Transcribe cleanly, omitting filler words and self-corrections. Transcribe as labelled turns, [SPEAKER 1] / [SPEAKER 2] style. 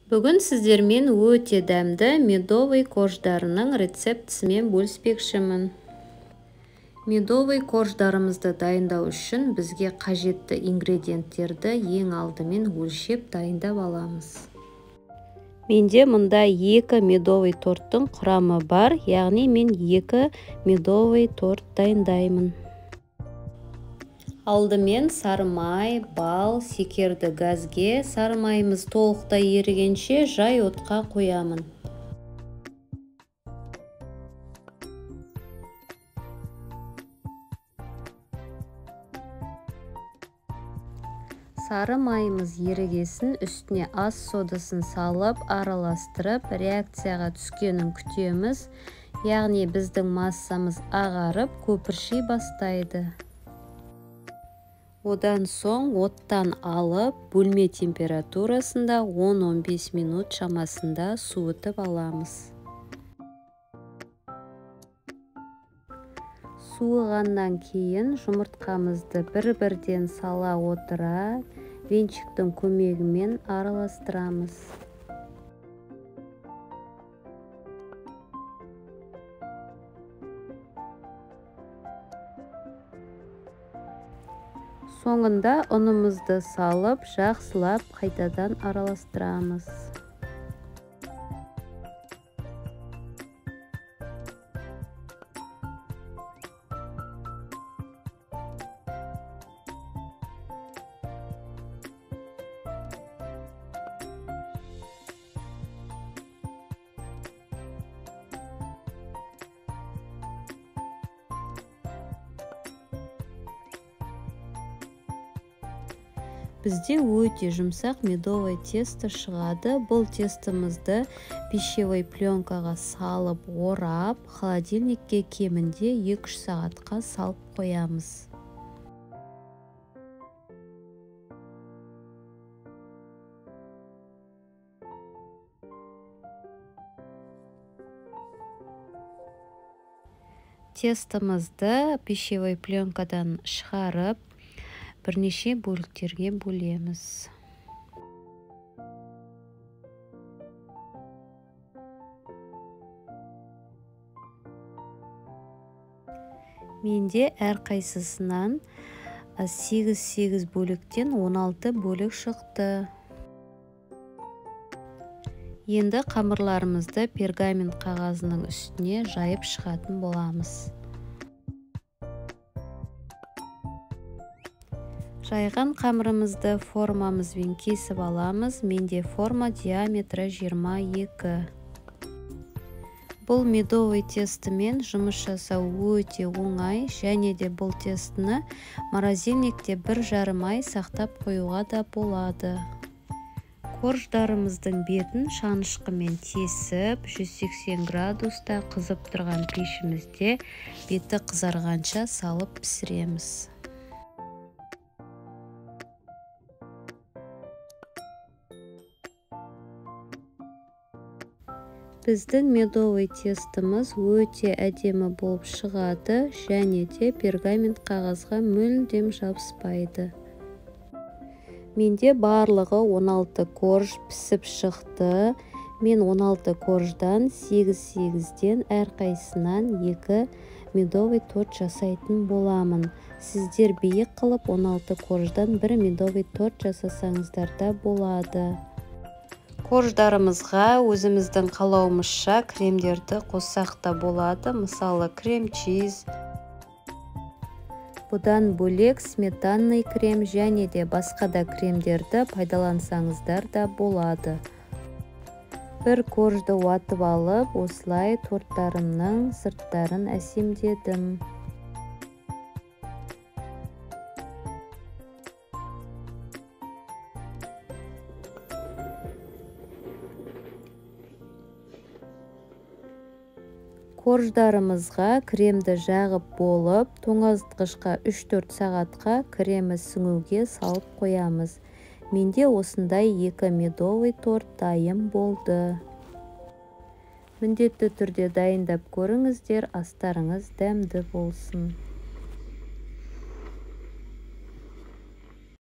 [SPEAKER 1] Бүгін сіздермен өте дәмді медовый корждарының рецептісімен бөліспекшімін. Медовый корждарымызды дайындау үшін бізге қажетті ингредиенттерді ең алдымен өлшеп дайындап аламыз. Менде мұнда 2 медовый торттың құрамы бар, яғни мен 2 медовый торт дайындаймын. Алдымен сары май, бал, секерді газге, сары майымыз толықтай ерігенше жай отқа қоямын. Сары майымыз ерігесін, үстіне ас содасын салып, араластырып, реакцияға түскенін күтеміз, яғни біздің массамыз ағарып, көпірши бастайды. Одан соң оттан алып, бөлме температурасында 10-15 минут шамасында суытып аламыз. Суығаннан кейін жұмыртқамызды бір-бірден сала отыра, венчиктің көмегімен араластырамыз. Соңында ұнымызды салып, жақсылап қайтадан араластырамыз. Бізде өте жұмсақ медовый тесто шығады. Бұл тестомызды пищевой пленкаға салып, орап, холодильникке кемінде 2-3 сағатқа салып қоямыз. Тестомызды пищевой пленкадан шығарып, бірнеше бөліктерге бөлеміз. Менде әрқайсысынан 8 бөліктен 16 бөлік шықты. Енді қамырларымызды пергамент қағазының үстіне жайып шығатын боламыз. Жайған қамырымызды формамызбен кесіп аламыз. Менде форма диаметрі 22. Бұл медовый тестімен жұмыс жасау өте оңай, және де бұл тестіні морозильникте 1,5 ай сақтап қоюға да болады. Корждарымыздың бетін шанышқымен тесіп, 180 градуста қызып тұрған пешімізде беті қызарғанша салып пісіреміз. Біздің медовый тестіміз өте әдемі болып шығады, және де пергамент қағазға мүлдем жабыспайды. Менде барлығы 16 корж пісіп шықты. Мен 16 корждан 8-8-ден әрқайсынан 2 медовый торт жасайтын боламын. Сіздер биік қылып 16 корждан 1 медовый торт жасасаңыздар да болады. Корждарымызға өзіміздің қалауымызша кремдерді қоссақ та болады, мысалы крем-чиз. Бұдан бөлек сметанный крем және де басқа да кремдерді пайдалансаңыздар да болады. Бір коржды уатып алып, осылай торттарымның сырттарын әсемдедім. Корждарымызға кремді жағып болып, тоңазытқышқа 3-4 сағатқа кремі сіңуге салып қоямыз. Менде осындай 2 медовый торт дайын болды. Міндетті түрде дайындап көріңіздер, астарыңыз дәмді болсын.